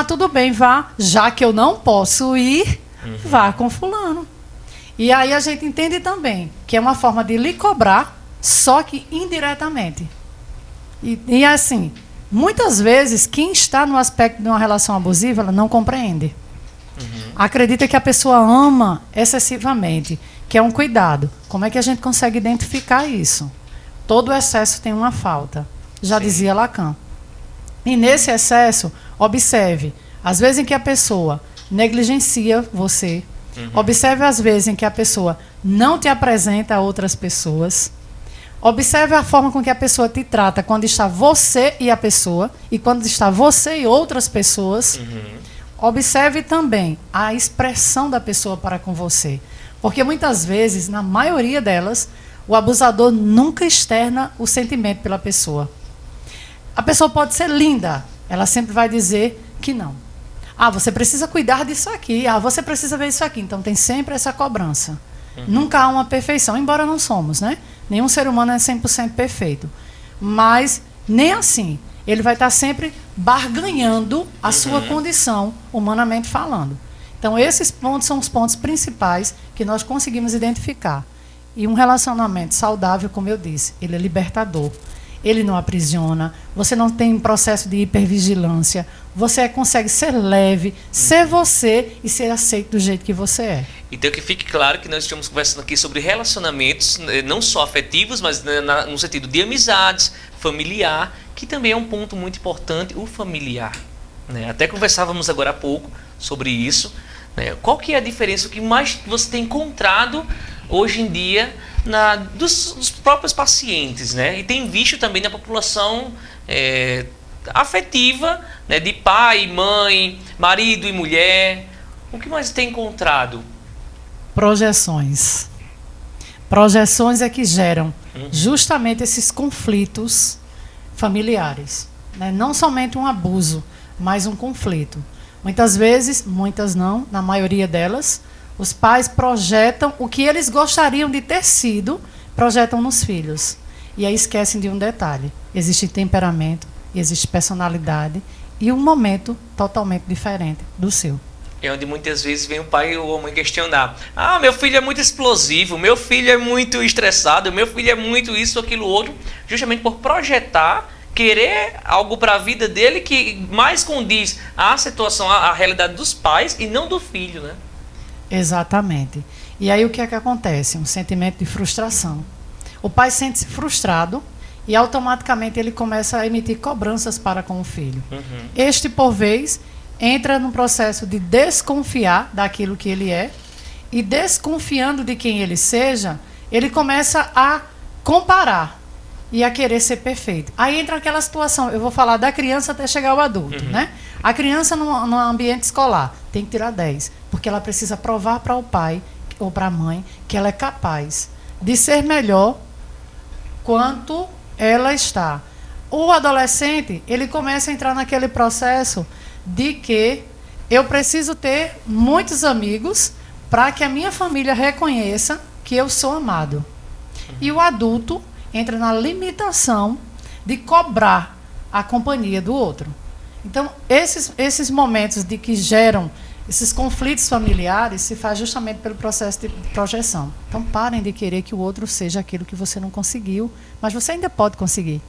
tudo bem, vá, já que eu não posso ir, vá com fulano. E aí a gente entende também que é uma forma de lhe cobrar, só que indiretamente. E assim, muitas vezes, quem está no aspecto de uma relação abusiva, ela não compreende. Acredita que a pessoa ama excessivamente, que é um cuidado. Como é que a gente consegue identificar isso? Todo excesso tem uma falta, já dizia Lacan. E nesse excesso, observe as vezes em que a pessoa negligencia você, observe as vezes em que a pessoa não te apresenta a outras pessoas, observe a forma com que a pessoa te trata quando está você e a pessoa, e quando está você e outras pessoas. Observe também a expressão da pessoa para com você. Porque muitas vezes, na maioria delas, o abusador nunca externa o sentimento pela pessoa. A pessoa pode ser linda, ela sempre vai dizer que não. Você precisa cuidar disso aqui, você precisa ver isso aqui. Então tem sempre essa cobrança. Nunca há uma perfeição, embora não somos, né? Nenhum ser humano é 100% perfeito. Mas nem assim. Ele vai estar sempre barganhando a sua condição, humanamente falando. Então, esses pontos são os pontos principais que nós conseguimos identificar. E um relacionamento saudável, como eu disse, ele é libertador. Ele não aprisiona, você não tem um processo de hipervigilância, você consegue ser leve, ser você e ser aceito do jeito que você é. Então, que fique claro que nós estamos conversando aqui sobre relacionamentos, não só afetivos, mas no sentido de amizades, familiar, que também é um ponto muito importante, o familiar. Né? Até conversávamos agora há pouco sobre isso. Né? Qual que é a diferença, o que mais você tem encontrado hoje em dia dos próprios pacientes, né? E tem visto também na população afetiva, né? De pai, mãe, marido e mulher. O que mais tem encontrado? Projeções. Projeções é que geram justamente esses conflitos familiares. Né? Não somente um abuso, mas um conflito. Muitas vezes, muitas não, na maioria delas, os pais projetam o que eles gostariam de ter sido, projetam nos filhos. E aí esquecem de um detalhe: existe temperamento, existe personalidade e um momento totalmente diferente do seu. É onde muitas vezes vem o pai ou a mãe questionar: meu filho é muito explosivo, meu filho é muito estressado, meu filho é muito isso, aquilo, outro, justamente por projetar, querer algo para a vida dele que mais condiz à situação, à realidade dos pais e não do filho, né? Exatamente. E aí o que é que acontece? Um sentimento de frustração. O pai sente-se frustrado e automaticamente ele começa a emitir cobranças para com o filho. Este, por vez, entra num processo de desconfiar daquilo que ele é e, desconfiando de quem ele seja, ele começa a comparar e a querer ser perfeito. Aí entra aquela situação, eu vou falar da criança até chegar ao adulto, né? A criança no ambiente escolar tem que tirar 10, porque ela precisa provar para o pai ou para a mãe que ela é capaz de ser melhor quanto ela está. o adolescente, ele começa a entrar naquele processo de que eu preciso ter muitos amigos para que a minha família reconheça que eu sou amado. E o adulto entra na limitação de cobrar a companhia do outro. Então, esses momentos de que geram esses conflitos familiares se faz justamente pelo processo de projeção. Então, parem de querer que o outro seja aquilo que você não conseguiu, mas você ainda pode conseguir.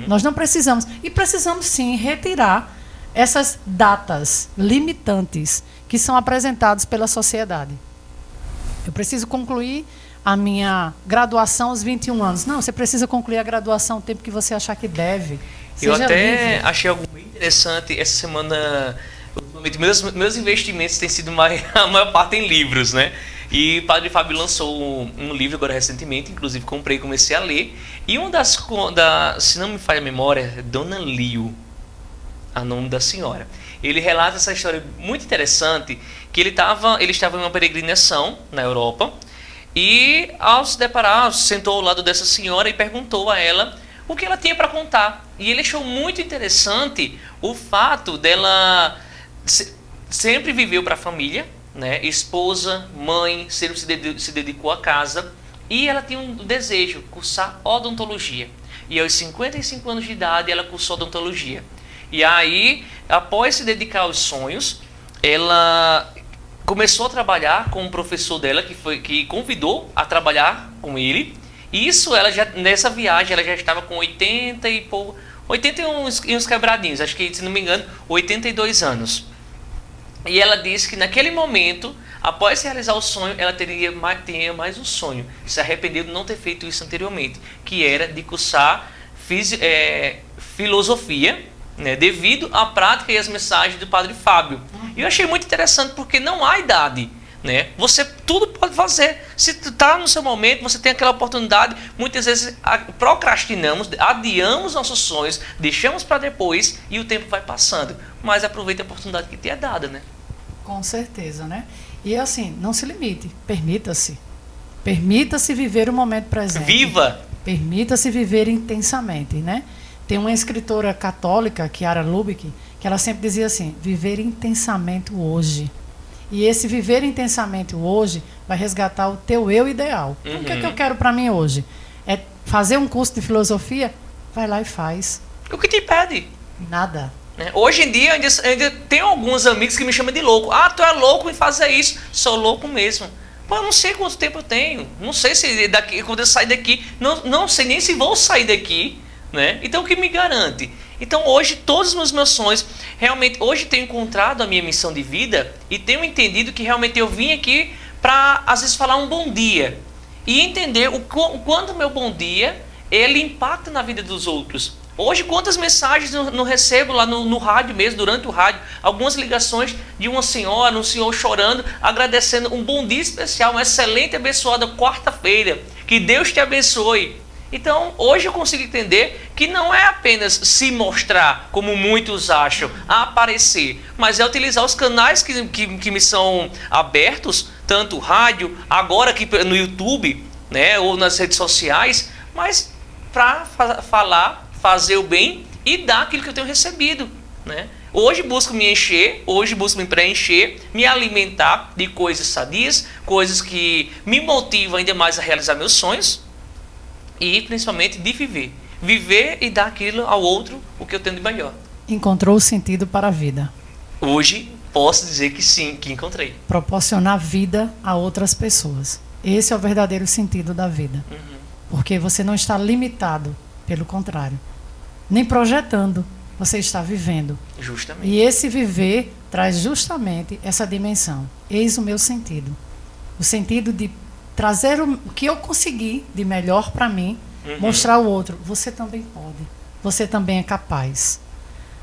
Nós não precisamos. E precisamos, sim, retirar essas datas limitantes que são apresentadas pela sociedade. Eu preciso concluir a minha graduação aos 21 anos. Não, você precisa concluir a graduação o tempo que você achar que deve. Eu Seja até livre. achei algo bem interessante essa semana. Meus investimentos têm sido a maior parte em livros, né? E o Padre Fábio lançou um livro agora recentemente, inclusive comprei e comecei a ler. E uma se não me falha a memória, é Dona Lio, a nome da senhora. Ele relata essa história muito interessante, que ele estava em uma peregrinação na Europa, e ao se deparar, sentou ao lado dessa senhora e perguntou a ela o que ela tinha para contar. E ele achou muito interessante o fato dela sempre viveu para a família, né? Esposa, mãe, sempre se dedicou à casa, e ela tinha um desejo, cursar odontologia. E aos 55 anos de idade ela cursou odontologia. E aí, após se dedicar aos sonhos, ela começou a trabalhar com um professor dela que convidou a trabalhar com ele. Isso, nessa viagem ela já estava com 80 e uns quebradinhos, acho que, se não me engano, 82 anos. E ela disse que naquele momento, após realizar o sonho, ela tinha mais um sonho. Se arrependeu de não ter feito isso anteriormente, que era de cursar filosofia, né, devido à prática e às mensagens do Padre Fábio. E eu achei muito interessante, porque não há idade, né? Você tudo pode fazer. Se está no seu momento, você tem aquela oportunidade. Muitas vezes procrastinamos, adiamos nossos sonhos, deixamos para depois e o tempo vai passando. Mas aproveita a oportunidade que te é dada, né? Com certeza, né? E assim, não se limite, permita-se. Permita-se viver o momento presente. Viva! Permita-se viver intensamente, né? Tem uma escritora católica, Chiara Lubick, que ela sempre dizia assim, viver intensamente o hoje. E esse viver intensamente o hoje vai resgatar o teu eu ideal. Então, o que é que eu quero para mim hoje? É fazer um curso de filosofia? Vai lá e faz. O que te impede? Nada. Hoje em dia, ainda tem alguns amigos que me chamam de louco. Ah, tu é louco em fazer isso. Sou louco mesmo. Pô, eu não sei quanto tempo eu tenho. Não sei se quando eu sair daqui, não sei nem se vou sair daqui. Né? Então, o que me garante? Então, hoje, todos os meus sonhos, realmente, hoje tenho encontrado a minha missão de vida e tenho entendido que realmente eu vim aqui para, às vezes, falar um bom dia e entender o quanto o meu bom dia, ele impacta na vida dos outros. Hoje, quantas mensagens não recebo lá no rádio mesmo, durante o rádio, algumas ligações de uma senhora, um senhor chorando, agradecendo um bom dia especial, uma excelente e abençoada quarta-feira. Que Deus te abençoe. Então, hoje eu consigo entender que não é apenas se mostrar, como muitos acham, aparecer, mas é utilizar os canais que me são abertos, tanto rádio, agora aqui no YouTube, né, ou nas redes sociais, mas para falar, fazer o bem e dar aquilo que eu tenho recebido, né? Hoje busco me encher, hoje busco me preencher, me alimentar de coisas sadias, coisas que me motivam ainda mais a realizar meus sonhos, e principalmente de viver. Viver e dar aquilo ao outro o que eu tenho de melhor. Encontrou o sentido para a vida. Hoje posso dizer que sim, que encontrei. Proporcionar vida a outras pessoas. Esse é o verdadeiro sentido da vida. Porque você não está limitado, pelo contrário. Nem projetando, você está vivendo. Justamente. E esse viver traz justamente essa dimensão. Eis o meu sentido. O sentido de trazer o que eu consegui de melhor para mim, mostrar ao outro. Você também pode. Você também é capaz.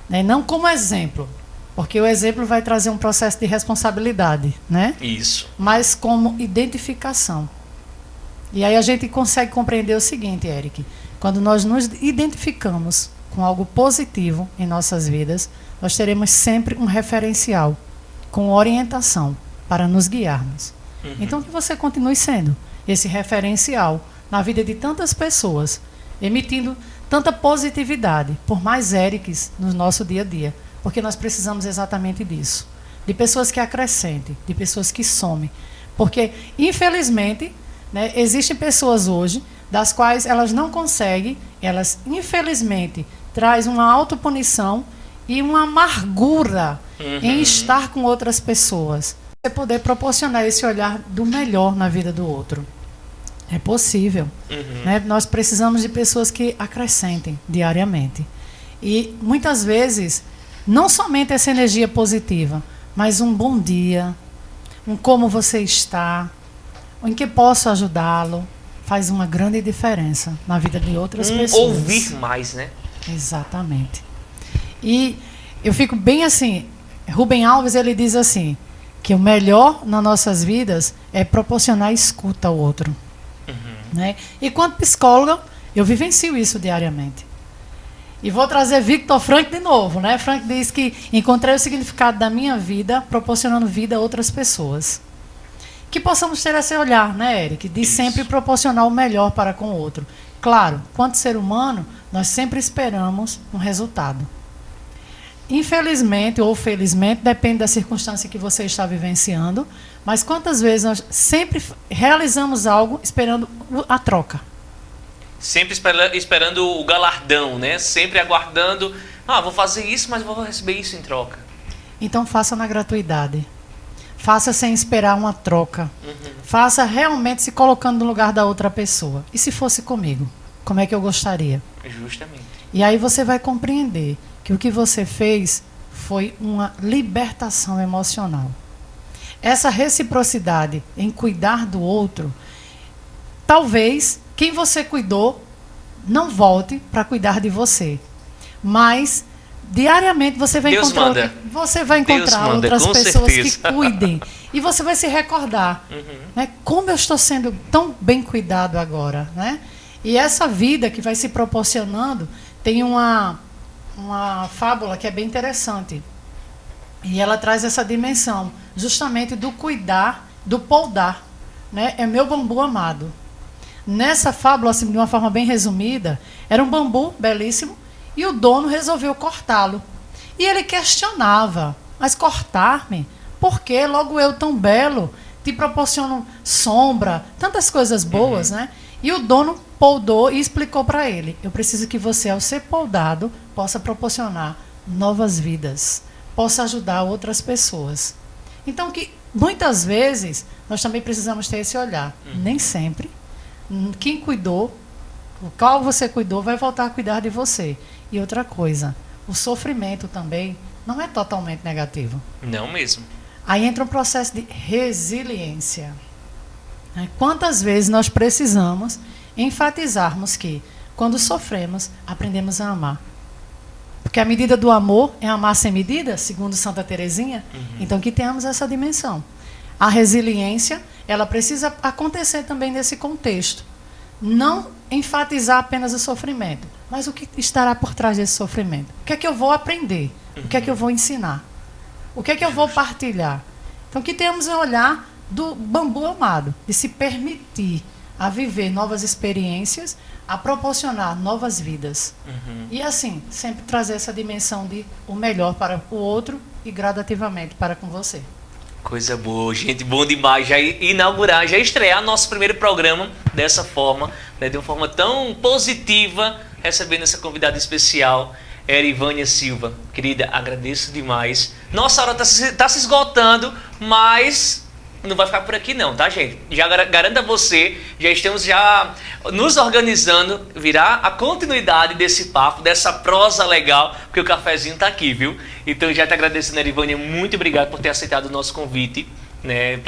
Né? Não como exemplo, porque o exemplo vai trazer um processo de responsabilidade, né? Isso. Mas como identificação. E aí a gente consegue compreender o seguinte, Eric. Quando nós nos identificamos com algo positivo em nossas vidas, nós teremos sempre um referencial com orientação para nos guiarmos. Então, que você continue sendo esse referencial na vida de tantas pessoas, emitindo tanta positividade, por mais Erics no nosso dia a dia, porque nós precisamos exatamente disso, de pessoas que acrescentem, de pessoas que somem, porque, infelizmente, né, existem pessoas hoje das quais elas não conseguem, elas, infelizmente, trazem uma autopunição e uma amargura em estar com outras pessoas. Você poder proporcionar esse olhar do melhor na vida do outro. É possível. Né? Nós precisamos de pessoas que acrescentem diariamente. E, muitas vezes, não somente essa energia positiva, mas um bom dia, um como você está, em que posso ajudá-lo, faz uma grande diferença na vida de outras pessoas. Ouvir mais, né? Exatamente. E eu fico bem assim, Rubem Alves, ele diz assim, que o melhor nas nossas vidas é proporcionar escuta ao outro. Né? E quanto psicóloga, eu vivencio isso diariamente. E vou trazer Viktor Frankl de novo. Né? Frankl diz que encontrei o significado da minha vida proporcionando vida a outras pessoas. Que possamos ter esse olhar, né, Eric? De sempre proporcionar o melhor para com o outro. Claro, quanto ser humano, nós sempre esperamos um resultado. Infelizmente ou felizmente, depende da circunstância que você está vivenciando, mas quantas vezes nós sempre realizamos algo esperando a troca? Sempre esperando o galardão, né? Sempre aguardando, vou fazer isso, mas vou receber isso em troca. Então faça na gratuidade. Faça sem esperar uma troca. Faça realmente se colocando no lugar da outra pessoa. E se fosse comigo? Como é que eu gostaria? Justamente. E aí você vai compreender que o que você fez foi uma libertação emocional. Essa reciprocidade em cuidar do outro, talvez quem você cuidou não volte para cuidar de você. Mas diariamente você vai encontrar outras pessoas que cuidem. E você vai se recordar, né, como eu estou sendo tão bem cuidado agora. Né? E essa vida que vai se proporcionando, tem uma fábula que é bem interessante. E ela traz essa dimensão, justamente do cuidar, do poldar. Né? É meu bambu amado. Nessa fábula, assim, de uma forma bem resumida, era um bambu belíssimo, e o dono resolveu cortá-lo. E ele questionava, mas cortar-me? Por que logo eu tão belo te proporciono sombra, tantas coisas boas, né? E o dono poldou e explicou para ele, eu preciso que você, ao ser poldado, possa proporcionar novas vidas, possa ajudar outras pessoas. Então, que muitas vezes, nós também precisamos ter esse olhar. Nem sempre. Quem cuidou, o qual você cuidou, vai voltar a cuidar de você. E outra coisa, o sofrimento também não é totalmente negativo. Não mesmo. Aí entra um processo de resiliência. Quantas vezes nós precisamos enfatizarmos que, quando sofremos, aprendemos a amar. Porque a medida do amor é amar sem medida, segundo Santa Teresinha. Então, que tenhamos essa dimensão. A resiliência, ela precisa acontecer também nesse contexto. Não enfatizar apenas o sofrimento, mas o que estará por trás desse sofrimento. O que é que eu vou aprender? O que é que eu vou ensinar? O que é que eu vou partilhar? Então, que tenhamos um olhar do bambu amado, de se permitir a viver novas experiências, a proporcionar novas vidas. E assim, sempre trazer essa dimensão de o melhor para o outro e gradativamente para com você. Coisa boa, gente, bom demais já inaugurar, já estrear nosso primeiro programa dessa forma, né, de uma forma tão positiva, recebendo essa convidada especial, Erivânia Silva. Querida, agradeço demais. Nossa hora está se esgotando, mas não vai ficar por aqui não, tá, gente? Já garanto a você, já estamos nos organizando, virá a continuidade desse papo, dessa prosa legal, porque o cafezinho tá aqui, viu? Então, já te agradecendo, Erivânia, muito obrigado por ter aceitado o nosso convite, né?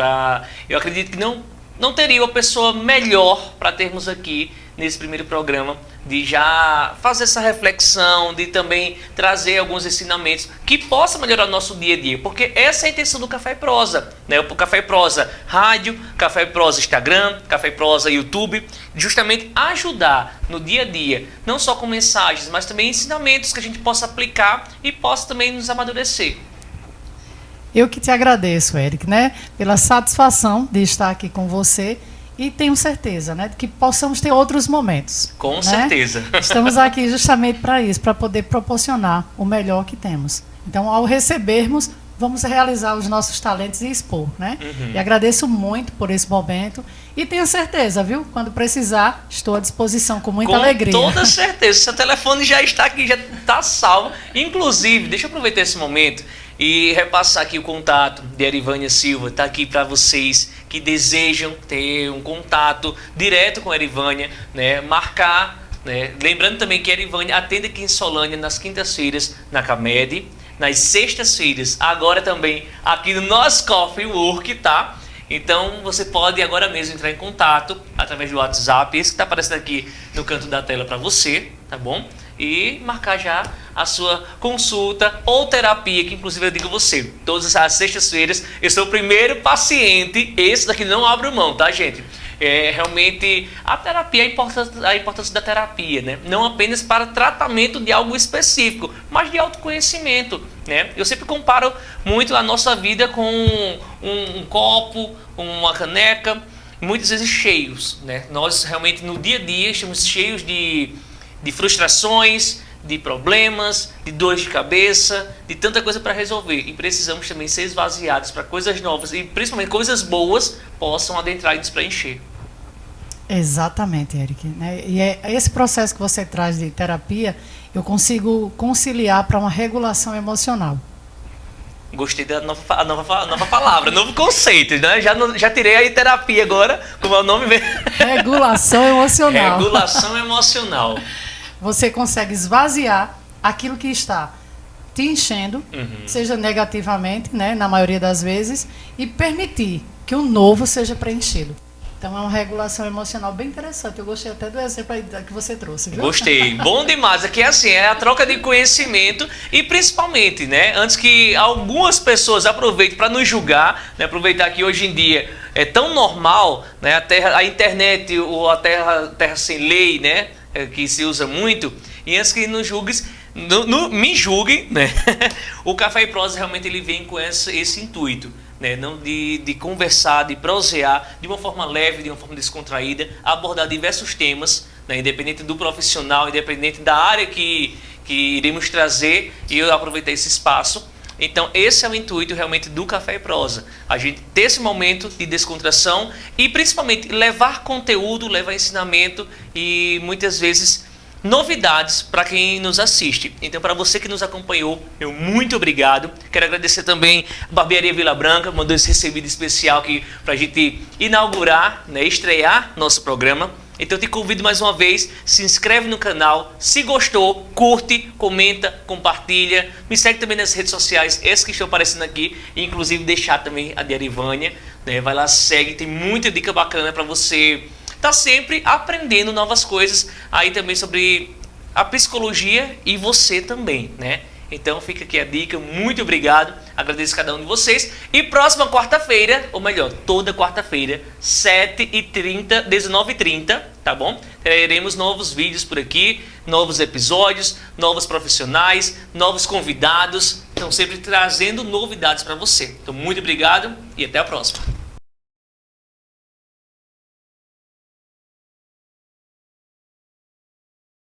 Eu acredito que não teria uma pessoa melhor para termos aqui nesse primeiro programa, de já fazer essa reflexão, de também trazer alguns ensinamentos que possam melhorar o nosso dia a dia, porque essa é a intenção do Café e Prosa, né? O Café e Prosa Rádio, Café e Prosa Instagram, Café e Prosa YouTube, justamente ajudar no dia a dia, não só com mensagens, mas também ensinamentos que a gente possa aplicar e possa também nos amadurecer. Eu que te agradeço, Eric, né, pela satisfação de estar aqui com você e tenho certeza, né, de que possamos ter outros momentos. Com né? certeza. Estamos aqui justamente para isso, para poder proporcionar o melhor que temos. Então, ao recebermos, vamos realizar os nossos talentos e expor, né? E agradeço muito por esse momento e tenho certeza, viu? Quando precisar, estou à disposição com muita alegria. Com toda certeza. Seu telefone já está aqui, já está salvo. Inclusive, deixa eu aproveitar esse momento e repassar aqui o contato de Erivânia Silva. Está aqui para vocês que desejam ter um contato direto com a Erivânia, né? Marcar, né? Lembrando também que a Erivânia atende aqui em Solânia nas quintas-feiras na CAMED, nas sextas-feiras, agora também aqui no nosso Coffee Work, tá? Então você pode agora mesmo entrar em contato através do WhatsApp, esse que está aparecendo aqui no canto da tela para você, tá bom? E marcar já a sua consulta ou terapia, que inclusive eu digo a você, todas as sextas-feiras eu sou o primeiro paciente, esse daqui não abro mão, tá, gente? Realmente a terapia, a importância da terapia, né? Não apenas para tratamento de algo específico, mas de autoconhecimento, né? Eu sempre comparo muito a nossa vida com um copo, uma caneca, muitas vezes cheios, né? Nós realmente no dia a dia estamos cheios de frustrações, de problemas, de dores de cabeça, de tanta coisa para resolver, e precisamos também ser esvaziados para coisas novas e principalmente coisas boas possam adentrar e nos preencher. Exatamente, Eric. Né? E é esse processo que você traz de terapia, eu consigo conciliar para uma regulação emocional. Gostei da nova palavra, novo conceito, né? Já tirei aí terapia agora, como é o nome mesmo? Regulação emocional. Regulação emocional. Você consegue esvaziar aquilo que está te enchendo, seja negativamente, né, na maioria das vezes, e permitir que o novo seja preenchido. Então é uma regulação emocional bem interessante. Eu gostei até do exemplo aí que você trouxe, viu? Gostei, bom demais. Aqui é assim, é a troca de conhecimento e principalmente, né, antes que algumas pessoas aproveitem para nos julgar, né, aproveitar que hoje em dia é tão normal, né, a internet ou a terra sem lei, né, que se usa muito, e antes que nos julguem, me julguem, né, o Café e Prosa realmente ele vem com esse intuito. Né, não de conversar, de prosear de uma forma leve, de uma forma descontraída, abordar diversos temas, né, independente do profissional, independente da área que iremos trazer, e eu aproveitei esse espaço. Então esse é o intuito realmente do Café e Prosa, a gente ter esse momento de descontração e principalmente levar conteúdo, levar ensinamento e muitas vezes novidades para quem nos assiste. Então, para você que nos acompanhou, eu muito obrigado. Quero agradecer também a Barbearia Vila Branca, mandou esse recebido especial aqui para a gente inaugurar, né, estrear nosso programa. Então, eu te convido mais uma vez, se inscreve no canal, se gostou, curte, comenta, compartilha. Me segue também nas redes sociais, essas que estão aparecendo aqui, inclusive deixar também a de Erivânia, né? Vai lá, segue, tem muita dica bacana para você tá sempre aprendendo novas coisas aí também sobre a psicologia e você também, né? Então fica aqui a dica, muito obrigado, agradeço cada um de vocês e próxima quarta-feira, ou melhor, toda quarta-feira, 7h30, 19h30, tá bom? Teremos novos vídeos por aqui, novos episódios, novos profissionais, novos convidados, então sempre trazendo novidades para você. Então muito obrigado e até a próxima.